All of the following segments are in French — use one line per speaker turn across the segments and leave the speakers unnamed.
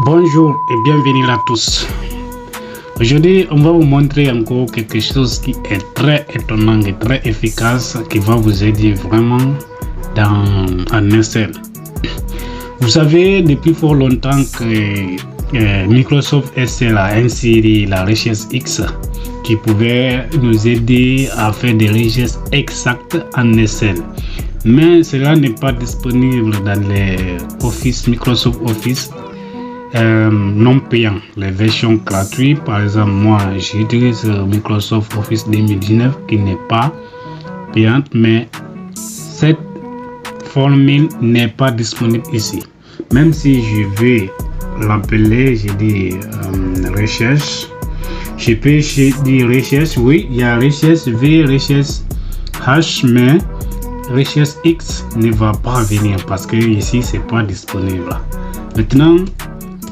Bonjour et bienvenue à tous. Aujourd'hui, on va vous montrer encore quelque chose qui est très étonnant et très efficace qui va vous aider vraiment dans un Excel. Vous savez, depuis fort longtemps que Microsoft Excel a inséré la richesse X qui pouvait nous aider à faire des richesses exactes en Excel. Mais cela n'est pas disponible dans les Microsoft Office non payants, les versions gratuites. Par exemple, moi j'utilise Microsoft Office 2019 qui n'est pas payante, mais cette formule n'est pas disponible ici. Même si je vais l'appeler, j'ai dit recherche, je peux dire recherche, oui, il y a recherche V, recherche H, mais recherche X ne va pas venir parce que ici c'est pas disponible. Maintenant,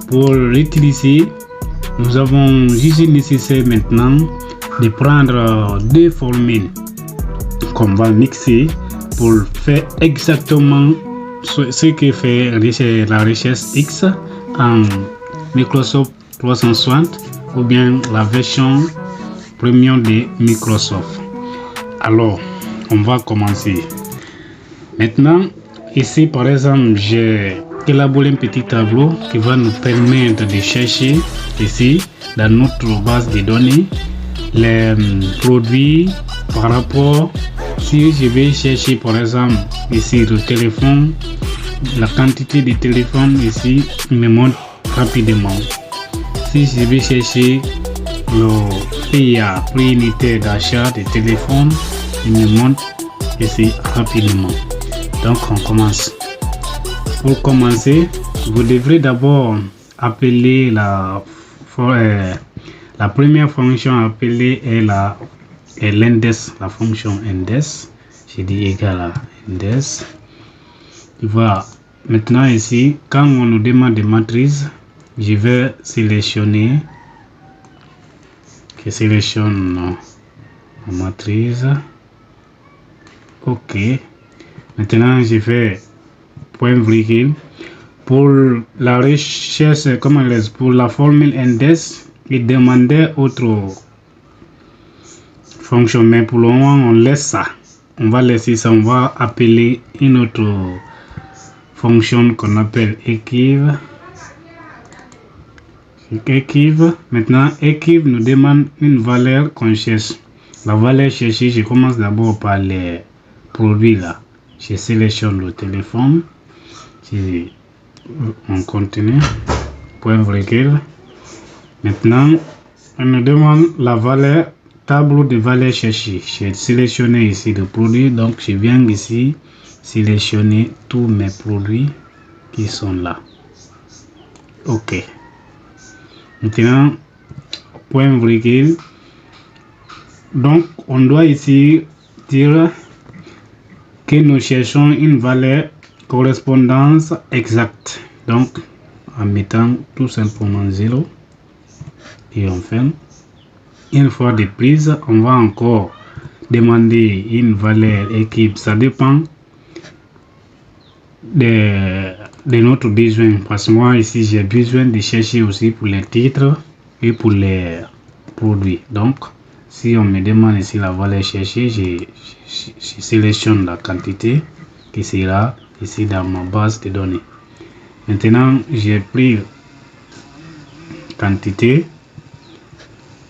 pour l'utiliser, nous avons juste nécessaire maintenant de prendre deux formules qu'on va mixer pour faire exactement ce que fait la recherche X en Microsoft 360 ou bien la version premium de Microsoft. Alors, on va commencer. Maintenant, ici par exemple, j'ai élaboré un petit tableau qui va nous permettre de chercher ici dans notre base de données les produits par rapport. Si je vais chercher par exemple ici le téléphone, la quantité de téléphone ici me montre rapidement. Si je vais chercher le prix unitaire d'achat de téléphone, il me montre ici rapidement. Donc on commence. Pour commencer, vous devrez d'abord appeler la première fonction appelée est l'index, la fonction index. J'ai dit égal à index. Voilà. Maintenant ici, quand on nous demande des matrices, je vais sélectionner la matrice. Ok. Maintenant, je vais point virgule pour la recherche, pour la formule index, il demandait autre fonction, mais pour le moment on laisse ça. On va laisser ça, on va appeler une autre fonction qu'on appelle equiv. Maintenant equiv nous demande une valeur qu'on cherche. La valeur cherchée, je commence d'abord par les produits là. Je sélectionne le téléphone. On continue. Point virgule. Maintenant, on nous demande la valeur, tableau de valeur cherchée. J'ai sélectionné ici le produit, donc je viens ici sélectionner tous mes produits qui sont là. Ok. Maintenant, point virgule. Donc, on doit ici dire que nous cherchons une valeur correspondance exacte. Donc, en mettant tout simplement 0 et on ferme. Une fois de prise, on va encore demander une valeur équipe. Ça dépend de notre besoin. Parce que moi, ici, j'ai besoin de chercher aussi pour les titres et pour les produits. Donc, si on me demande ici la valeur cherchée, je sélectionne la quantité qui sera ici dans ma base de données. Maintenant, j'ai pris quantité.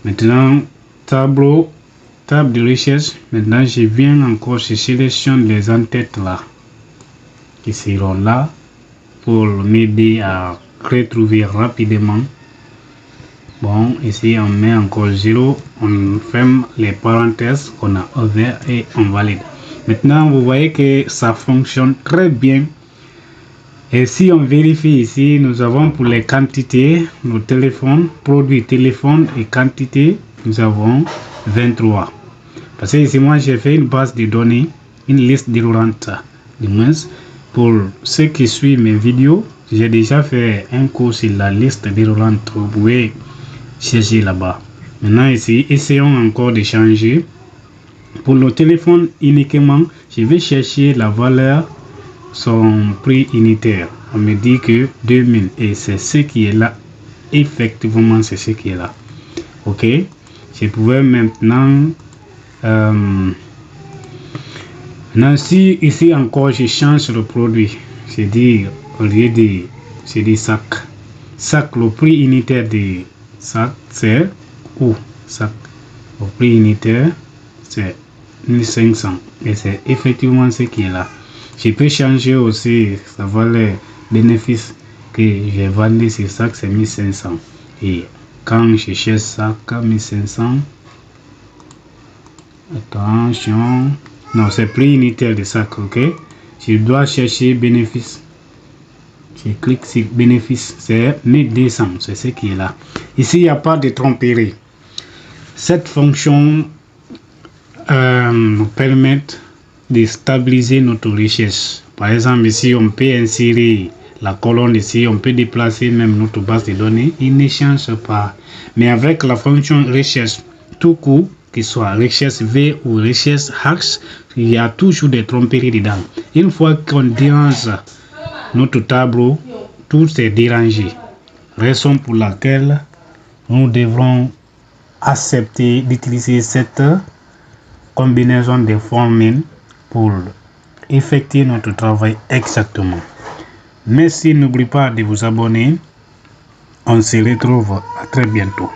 Maintenant, table de recherche. Maintenant, je viens encore, je sélectionne les en-têtes là qui seront là pour m'aider à retrouver rapidement. Bon, ici on met encore 0, on ferme les parenthèses qu'on a ouvert et on valide. Maintenant, vous voyez que ça fonctionne très bien. Et si on vérifie ici, nous avons pour les quantités, nos téléphones, produits téléphone et quantité, nous avons 23. Parce que ici, moi, j'ai fait une base de données, une liste déroulante. Du moins, pour ceux qui suivent mes vidéos, j'ai déjà fait un cours sur la liste déroulante. Vous pouvez chercher là-bas. Maintenant, ici, essayons encore de changer. Pour le téléphone uniquement, je vais chercher la valeur, son prix unitaire. on me dit que 2000 et c'est ce qui est là. Effectivement, c'est ce qui est là. Ok, je pouvais maintenant si ici encore je change le produit, c'est-à-dire au lieu de sac, le prix unitaire de sac c'est sac, le prix unitaire c'est 1500 et c'est effectivement ce qui est là. Je peux changer aussi, savoir les bénéfices que j'ai vendu ce sac, c'est 1500 et quand je cherche sac 1500, attention, non, c'est prix unitaire de sac. Ok, je dois chercher bénéfice, je clique sur bénéfice, c'est 1200, c'est ce qui est là. Ici il n'y a pas de tromperie. Cette fonction nous permet de stabiliser notre richesse. Par exemple, ici on peut insérer la colonne, ici on peut déplacer même notre base de données, il ne change pas. Mais avec la fonction richesse tout court, qu'il soit richesse V ou richesse H, il y a toujours des tromperies dedans. Une fois qu'on dérange notre tableau, tout est dérangé. Raison pour laquelle nous devrons accepter d'utiliser cette combinaison de formules pour effectuer notre travail exactement. Merci, n'oubliez pas de vous abonner. On se retrouve à très bientôt.